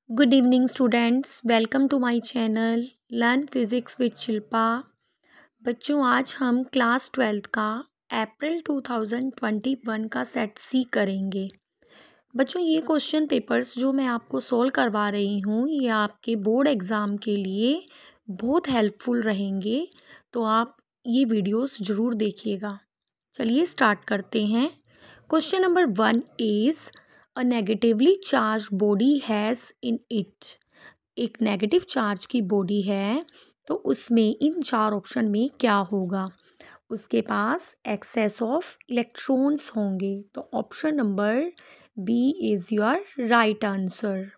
Good evening, students. Welcome to my channel Learn Physics with Shilpa. बच्चों, आज हम class 12th का अप्रैल 2021 का सेट सी करेंगे। बच्चों, ये क्वेश्चन पेपर्स जो मैं आपको सोल्व करवा रही हूँ ये आपके बोर्ड एग्ज़ाम के लिए बहुत हेल्पफुल रहेंगे, तो आप ये वीडियोस ज़रूर देखिएगा। चलिए स्टार्ट करते हैं। Question number 1 is a negatively charge body has in it. एक नेगेटिव चार्ज की बॉडी है तो उसमें इन चार ऑप्शन में क्या होगा? उसके पास एक्सेस ऑफ इलेक्ट्रॉन्स होंगे, तो option number B is your right answer.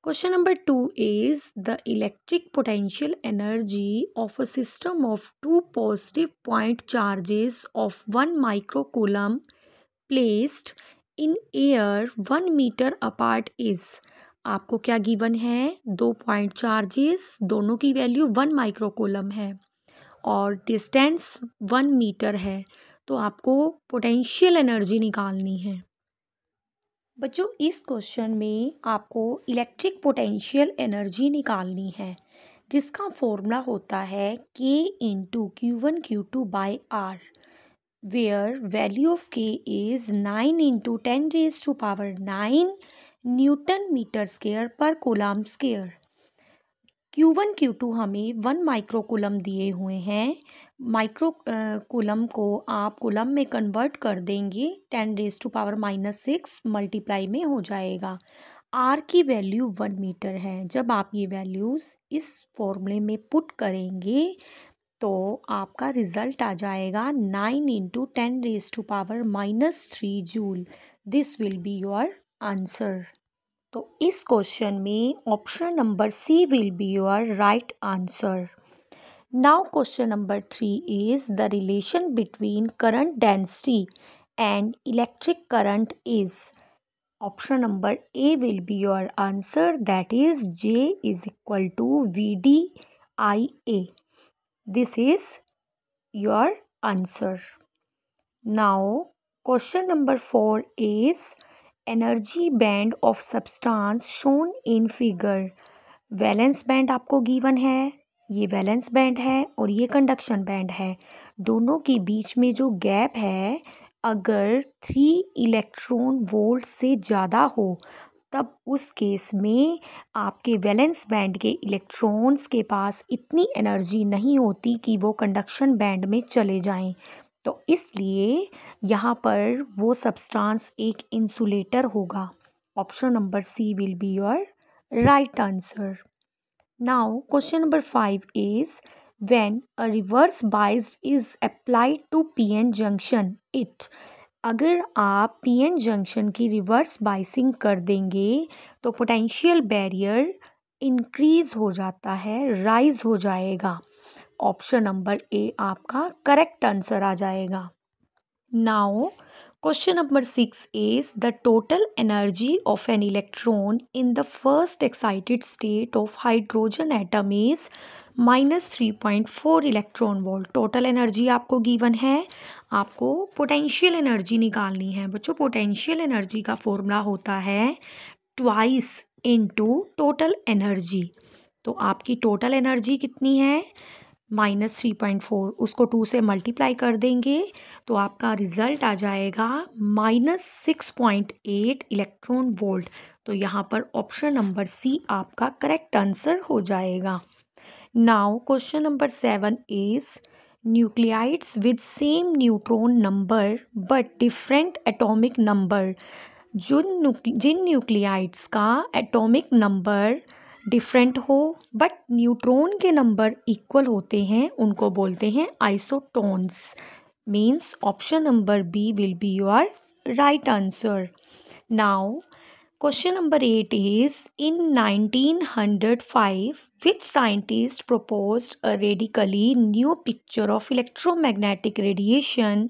Question number 2 is the electric potential energy of a system of two positive point charges of 1 microcoulomb placed in air 1 meter apart is। आपको क्या given है? 2 point charges, दोनों की value 1 microcoulomb है और distance 1 metre है, तो आपको पोटेंशियल एनर्जी निकालनी है। बच्चों, इस क्वेश्चन में आपको इलेक्ट्रिक पोटेंशियल एनर्जी निकालनी है, जिसका फॉर्मूला होता है K into Q1 Q2 by R, where value of K is 9 into 10⁻⁹ newton metre square per coulomb square. Q1 Q2 हमें 1 माइक्रोकूलम दिए हुए हैं। कूलम को आप कूलम में कन्वर्ट कर देंगे, 10⁻⁻6 मल्टीप्लाई में हो जाएगा। R की वैल्यू 1 मीटर है। जब आप ये वैल्यूज़ इस फॉर्मूले में पुट करेंगे तो आपका रिज़ल्ट आ जाएगा 9 into 10⁻³ joule. This will be your answer. तो इस क्वेश्चन में option number C will be your right answer. Now question number 3 is the relation between current density and electric current is. Option number A will be your answer, that is J is equal to VDIA। This is your answer. Now question number 4 is energy band of substance shown in figure. Valence band आपको given है, ये valence band है और ये conduction band है। दोनों के बीच में जो गैप है, अगर 3 इलेक्ट्रॉन वोल्ट से ज़्यादा हो तब उस केस में आपके वैलेंस बैंड के इलेक्ट्रॉन्स के पास इतनी एनर्जी नहीं होती कि वो कंडक्शन बैंड में चले जाएं, तो इसलिए यहाँ पर वो सब्सटेंस एक इंसुलेटर होगा। Option number C will be your right answer. Now question number 5 is when a reverse biased is applied to PN junction it. अगर आप PN जंक्शन की रिवर्स बाइसिंग कर देंगे तो पोटेंशियल बैरियर इंक्रीज हो जाता है, राइज हो जाएगा। ऑप्शन नंबर ए आपका करेक्ट आंसर आ जाएगा। Now question number 6 is the total energy of an electron in the first excited state of hydrogen atom is -3.4 electron volt. Total energy आपको given है, आपको पोटेंशियल एनर्जी निकालनी है। बच्चों, पोटेंशियल एनर्जी का फॉर्मूला होता है ट्वाइस इनटू टोटल एनर्जी। तो आपकी टोटल एनर्जी कितनी है? -3.4, उसको 2 से मल्टीप्लाई कर देंगे तो आपका रिजल्ट आ जाएगा -6.8 इलेक्ट्रॉन वोल्ट। तो यहाँ पर ऑप्शन नंबर सी आपका करेक्ट आंसर हो जाएगा। Now question number 7 is nuclides with same neutron number but different atomic number. जिन न्यूक्लियाइड्स का एटॉमिक नंबर डिफरेंट हो बट न्यूट्रॉन के नंबर इक्वल होते हैं उनको बोलते हैं isotones. Means option number B will be your right answer. Now question number 8 is in 1905 which scientist proposed a radically new picture of electromagnetic radiation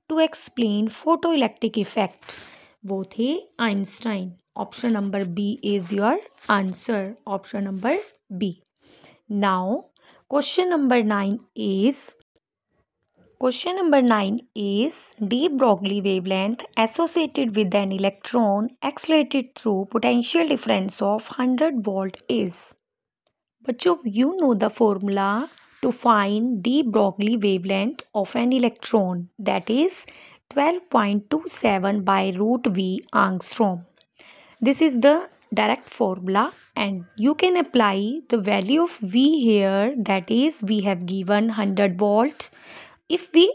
to explain photoelectric effect। वो थे Einstein. Option number B is your answer. Option number B. Now question number 9 is Question number 9 is de Broglie wavelength associated with an electron accelerated through potential difference of 100 volt is. बच्चों, you know the formula to find de Broglie wavelength of an electron, that is 12.27 by root V angstrom. This is the direct formula and you can apply the value of V here, that is we have given 100 volt. If we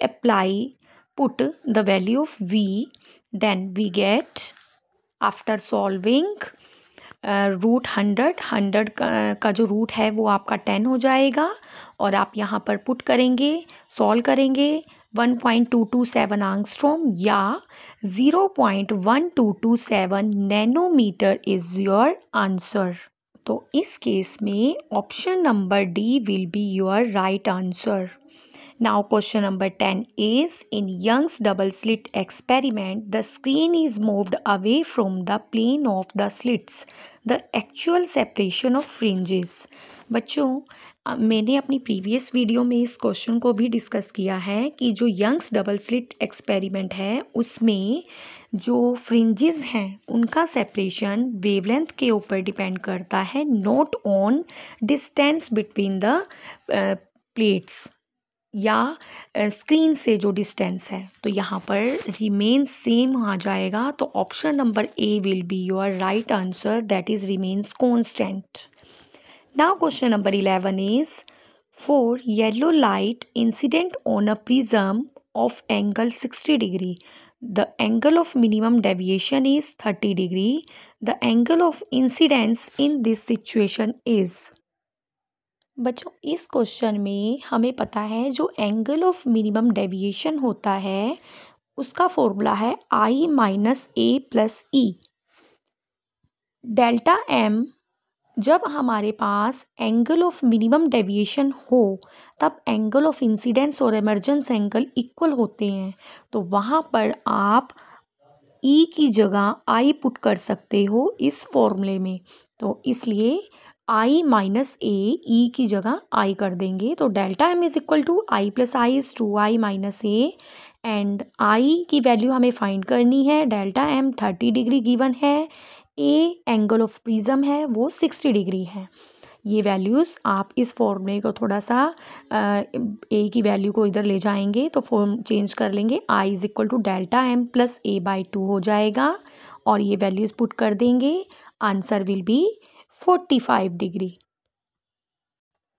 put the value of V, then we get, after solving, root 100 का जो root है वो आपका 10 हो जाएगा और आप यहाँ पर पुट करेंगे, सॉल्व करेंगे 1.227 आंगस्ट्रॉम या 0.1227 नैनोमीटर इज़ योर आंसर. तो इस केस में option number D will be your right answer. Now question number 10 is, in Young's double slit experiment, the screen is moved away from the plane of the slits. The actual separation of fringes. बच्चों, मैंने अपनी previous video में इस question को भी discuss किया है कि जो यंग्स डबल स्लिट एक्सपेरिमेंट है उसमें जो फ्रिंजेस हैं उनका सेपरेशन वेवलेंथ के ऊपर डिपेंड करता है, not on distance between the plates या स्क्रीन से जो डिस्टेंस है. तो यहाँ पर रिमेन्स सेम आ जाएगा. तो option number A will be your right answer, that is remains constant. Now question number 11 is, for yellow light incident on a prism of angle 60 degree, the angle of minimum deviation is 30 degree. The angle of incidence in this situation is. बच्चों, इस question में हमें पता है जो angle of minimum deviation होता है उसका फॉर्मूला है I minus A plus E. Delta M जब हमारे पास एंगल ऑफ मिनिमम डेविएशन हो तब एंगल ऑफ इंसिडेंस और इमर्जेंस एंगल इक्वल होते हैं. तो वहाँ पर आप ई की जगह आई पुट कर सकते हो इस फॉर्मूले में. तो इसलिए आई माइनस ए, ई की जगह आई कर देंगे. तो delta M is equal to I plus I is 2i minus A and I की वैल्यू हमें फाइंड करनी है. डेल्टा एम 30 डिग्री गिवन है, ए एंगल ऑफ प्रिज्म है वो 60 डिग्री है. ये वैल्यूज़ आप इस फॉर्मूले को थोड़ा सा ए की वैल्यू को इधर ले जाएंगे तो फॉर्म चेंज कर लेंगे. I is equal to delta M plus A by 2 हो जाएगा और ये वैल्यूज़ पुट कर देंगे. Answer will be 45 degree.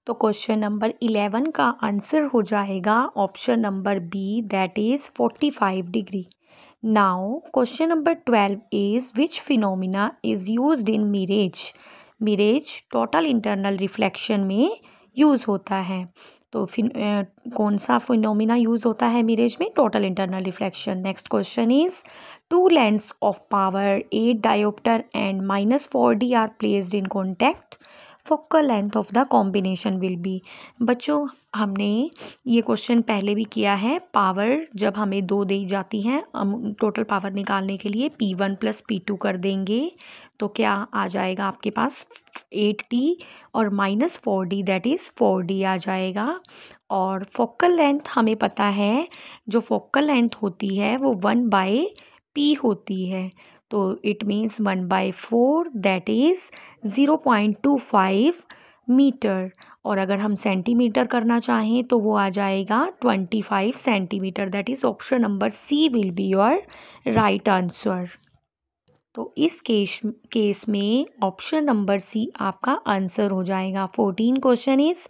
तो क्वेश्चन नंबर 11 का आंसर हो जाएगा option number B, that is 45 degree. Now question number 12 is, which phenomena is used in mirage. Mirage total internal reflection में यूज़ होता है. तो कौन सा फिनोमिना यूज़ होता है मिरेज में? Total internal reflection. Next question is, two lengths of power 8 diopter and minus 4d are placed in contact. Focal length of the combination will be. बच्चों, हमने ये क्वेश्चन पहले भी किया है. पावर जब हमें 2 दी जाती हैं, हम टोटल पावर निकालने के लिए P1 प्लस P2 कर देंगे तो क्या आ जाएगा आपके पास 8d और minus 4d, that is 4d आ जाएगा. और फोकल लेंथ हमें पता है, जो फोकल लेंथ होती है वो 1/p होती है. तो it means 1/4, that is 0.25 metre. और अगर हम सेंटीमीटर करना चाहें तो वो आ जाएगा 25 centimetre. That is option number C will be your right answer. तो इस केस में ऑप्शन नंबर सी आपका आंसर हो जाएगा. 14 question is,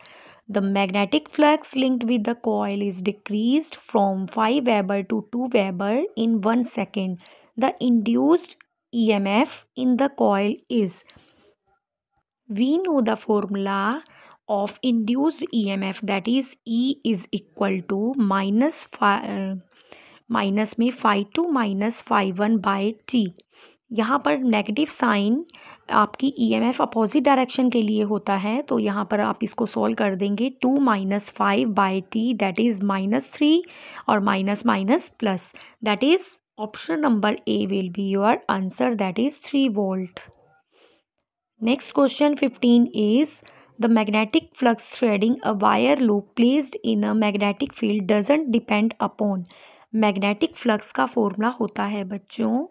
the magnetic flux linked with the coil is decreased from 5 Weber to 2 Weber in 1 second. The induced EMF in the coil is. We know the formula of induced EMF, that is E is equal to minus में 5 minus 5(1) by T. यहाँ पर negative sign आपकी EMF opposite direction के लिए होता है. तो यहाँ पर आप इसको सॉल्व कर देंगे. 2 minus 5/T, दैट इज़ -3 और minus minus plus, that is option number A will be your answer, that is 3 volt. Next question 15 is, the magnetic flux threading a wire loop placed in a magnetic field doesn't depend upon. Magnetic flux का formula होता है बच्चों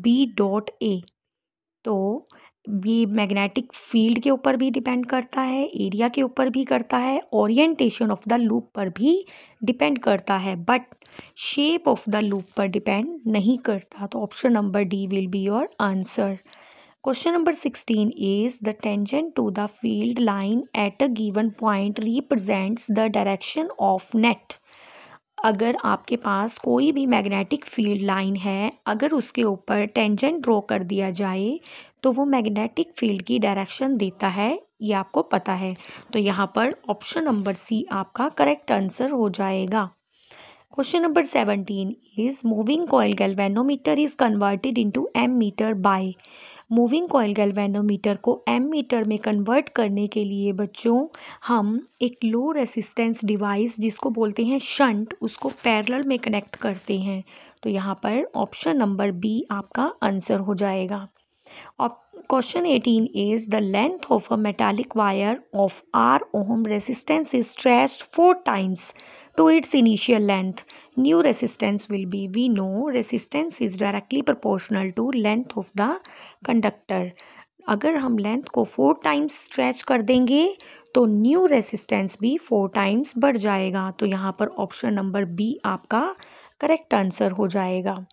B.A। तो ये magnetic field के ऊपर भी depend करता है, एरिया के ऊपर भी करता है, ओरिएंटेशन ऑफ द लूप पर भी डिपेंड करता है, but shape of the loop पर डिपेंड नहीं करता। तो option number D will be your answer. Question number 16 is the tangent to the field line at a given point represents the direction of net. अगर आपके पास कोई भी magnetic field line है, अगर उसके ऊपर टेंजेंट ड्रॉ कर दिया जाए तो वो मैग्नेटिक फील्ड की डायरेक्शन देता है, ये आपको पता है। तो यहाँ पर ऑप्शन नंबर सी आपका करेक्ट आंसर हो जाएगा। Question number 17 is moving coil galvanometer is converted into ammeter by. Moving coil galvanometer को एम मीटर में कन्वर्ट करने के लिए बच्चों हम एक लो रेसिस्टेंस डिवाइस जिसको बोलते हैं शंट, उसको पैरेलल में कनेक्ट करते हैं। तो यहाँ पर ऑप्शन नंबर बी आपका आंसर हो जाएगा। और question 18 is the length of a metallic wire of R ohm resistance is stretched 4 times to its initial length. New resistance will be, we know resistance is directly proportional to length of the conductor. अगर हम length को 4 times stretch कर देंगे तो new resistance भी 4 times बढ़ जाएगा। तो यहाँ पर ऑप्शन नंबर बी आपका करेक्ट आंसर हो जाएगा।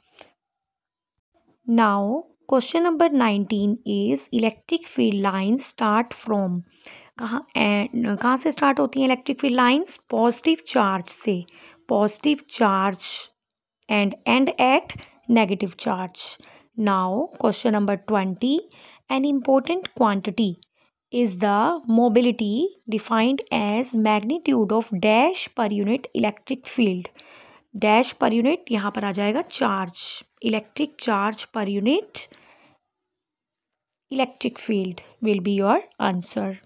Now question number 19 is electric field lines start from. कहाँ से स्टार्ट होती हैं electric field lines? Positive charge से, positive charge and at negative charge. Now question number 20 an important quantity is the mobility defined as magnitude of dash per unit electric field. Dash per unit यहाँ पर आ जाएगा charge, electric charge per unit electric field will be your answer.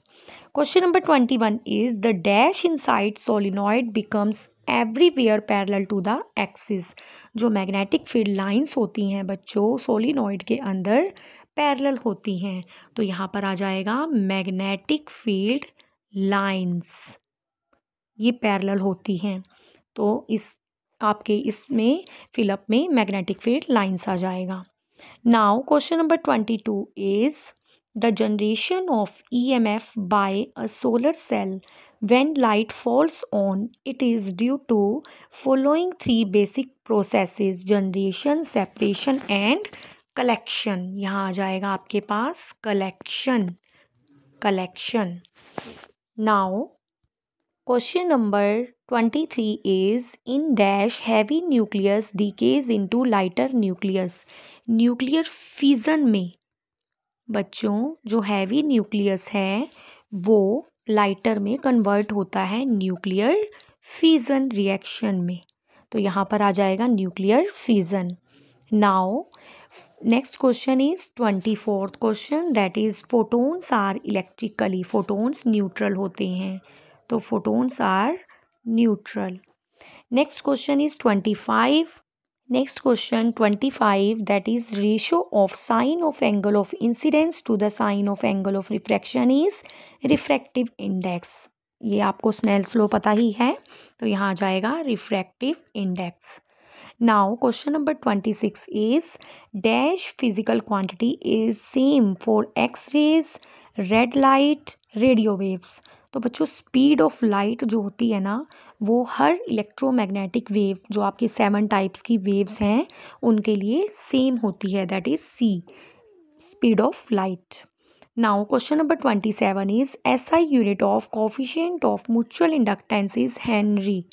Question number 21 is the dash inside solenoid becomes everywhere parallel to the axis. जो magnetic field lines होती हैं बच्चों solenoid के अंदर पैरेलल होती हैं। तो यहाँ पर आ जाएगा मैग्नेटिक फील्ड लाइंस, ये पैरेलल होती हैं। तो इस आपके इसमें फिलअप में मैग्नेटिक फील्ड लाइंस आ जाएगा। Now question number 22 is the generation of EMF by a solar cell when light falls on it is due to following 3 basic processes, generation, separation and collection. यहाँ आ जाएगा आपके पास collection. Now question number 23 is in dash heavy nucleus decays into lighter nucleus. Nuclear fission में बच्चों जो heavy nucleus है वो लाइटर में कन्वर्ट होता है न्यूक्लियर फिजन रिएक्शन में। तो यहाँ पर आ जाएगा nuclear fission. Now next question is 24th question that is photons are electrically, photons neutral होते हैं, तो photons are neutral. Next question is 25 that is ratio of sine of angle of incidence to the sine of angle of refraction is refractive index। ये आपको Snell's law पता ही है, तो यहाँ आ जाएगा refractive index. Now question number 26 is dash physical quantity is same for X rays, red light, radio waves. तो बच्चों स्पीड ऑफ लाइट जो होती है ना वो हर इलेक्ट्रोमैग्नेटिक वेव जो आपकी 7 टाइप्स की वेव्स हैं उनके लिए सेम होती है, that is C, speed of light. Now question number 27 is SI unit of coefficient of mutual inductance is henry.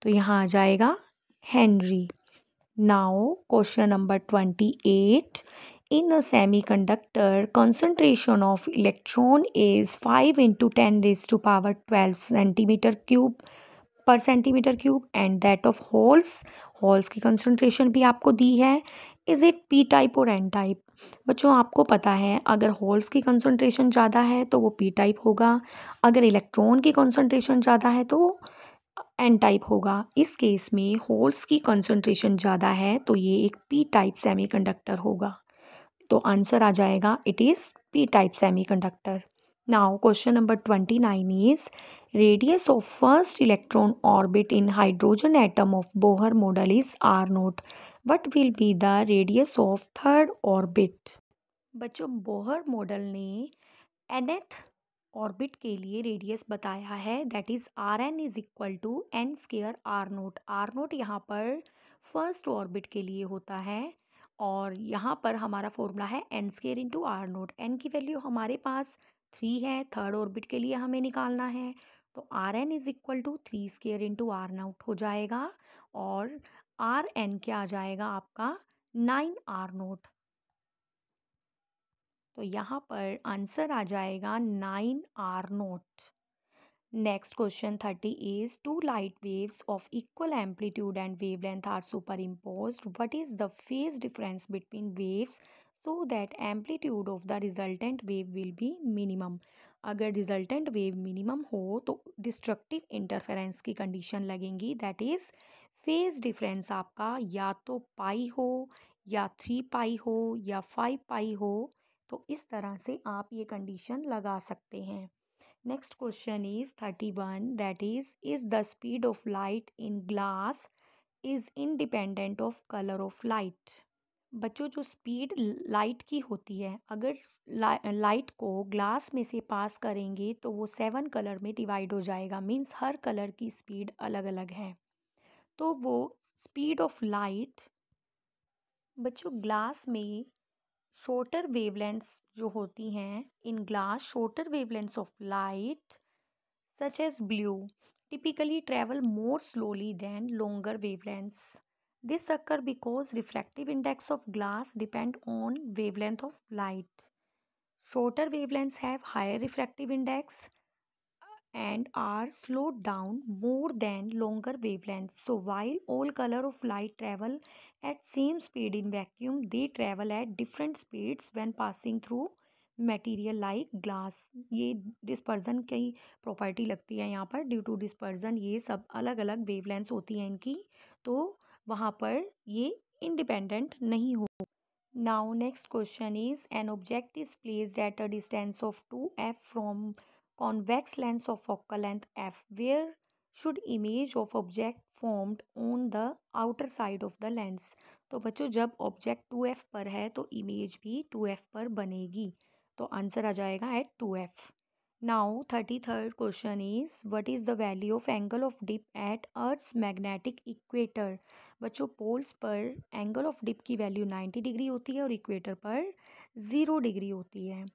तो यहाँ आ जाएगा henry. Now question number 28 in a semiconductor concentration of electron is 5 into 10 raised to power 12 centimeter cube per centimeter cube and that of holes की concentration भी आपको दी है। Is it P type और N type? बच्चों आपको पता है अगर होल्स की कंसंट्रेशन ज़्यादा है तो वो P टाइप होगा, अगर इलेक्ट्रॉन की कंसंट्रेशन ज़्यादा है तो N टाइप होगा। इस केस में होल्स की कंसंट्रेशन ज़्यादा है तो ये एक P टाइप सेमीकंडक्टर होगा। तो आंसर आ जाएगा it is P type semiconductor. Now question number 29 is radius of first electron orbit in hydrogen atom of Bohr model is r0. What will be the radius of third orbit? बच्चों Bohr model ने nth orbit के लिए radius बताया है that is R N is equal to N square R naught यहाँ पर first orbit के लिए होता है और यहाँ पर हमारा फॉर्मूला है N square into R naught. N की वैल्यू हमारे पास 3 है, थर्ड ऑर्बिट के लिए हमें निकालना है तो R N is equal to 3 square into R naught हो जाएगा और आर एन क्या आ जाएगा आपका 9 आर नोट। तो यहाँ पर आंसर आ जाएगा 9 R naught. Next question 30 is two light waves of equal amplitude and wavelength are superimposed what is the phase difference between waves so that amplitude of the resultant wave will be minimum. अगर resultant wave minimum हो तो destructive interference की condition लगेंगी that is phase difference आपका या तो पाई हो या 3 पाई हो या 5 पाई हो। तो इस तरह से आप ये कंडीशन लगा सकते हैं। Next question is 31 that is the speed of light in glass is independent of colour of light. बच्चों जो स्पीड लाइट की होती है अगर लाइट को ग्लास में से पास करेंगे तो वो 7 कलर में डिवाइड हो जाएगा मीन्स हर कलर की स्पीड अलग अलग है। तो वो स्पीड ऑफ लाइट बच्चों ग्लास में शॉर्टर वेवलेंथ्स जो होती हैं in glass shorter wavelengths of light such as blue typically travel more slowly than longer wavelengths. This occur because refractive index of glass depend on wavelength of light. Shorter wavelengths have higher refractive index and are slowed down more than longer wavelengths. So while all color of light travel at same speed in vacuum, they travel at different speeds when passing through material like glass. ये dispersion की property लगती है यहाँ पर due to dispersion ये सब अलग अलग वेवलेंथ्स होती हैं इनकी तो वहाँ पर ये इंडिपेंडेंट नहीं हो। Now next question is an object is placed at a distance of 2f from convex lens of focal length f where should image of object formed on the outer side of the lens। तो बच्चों जब object 2f पर है तो image भी 2f पर बनेगी तो आंसर आ जाएगा at 2f। Now 33rd question is what is the value of angle of dip at earth's magnetic equator. बच्चों पोल्स पर एंगल ऑफ डिप की वैल्यू 90 डिग्री होती है और इक्वेटर पर 0 डिग्री होती है।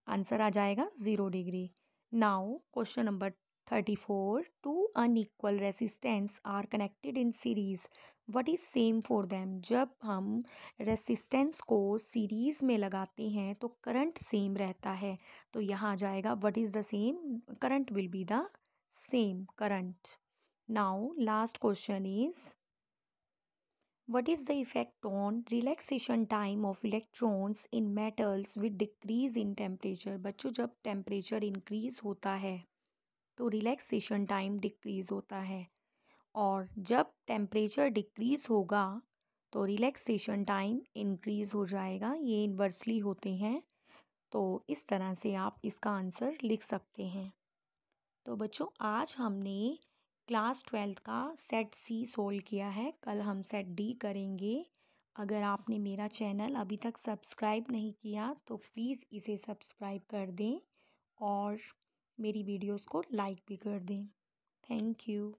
आंसर आ जाएगा 0 degree. Now, question number 34. Two unequal resistance are connected in series. What is same for them? जब हम रेसिस्टेंस को सीरीज में लगाते हैं तो करंट सेम रहता है तो यहाँ आ जाएगा what is the same? Current will be the same current. Now, last question is what is the effect on relaxation time of electrons in metals with decrease in temperature। बच्चों जब temperature increase होता है तो relaxation time decrease होता है और जब temperature decrease होगा तो रिलैक्सेशन टाइम इंक्रीज हो जाएगा। ये इन्वर्सली होते हैं तो इस तरह से आप इसका आंसर लिख सकते हैं। तो बच्चों आज हमने क्लास 12 का सेट सी सोल्व किया है, कल हम सेट डी करेंगे। अगर आपने मेरा चैनल अभी तक सब्सक्राइब नहीं किया तो प्लीज़ इसे सब्सक्राइब कर दें और मेरी वीडियोस को लाइक भी कर दें। Thank you.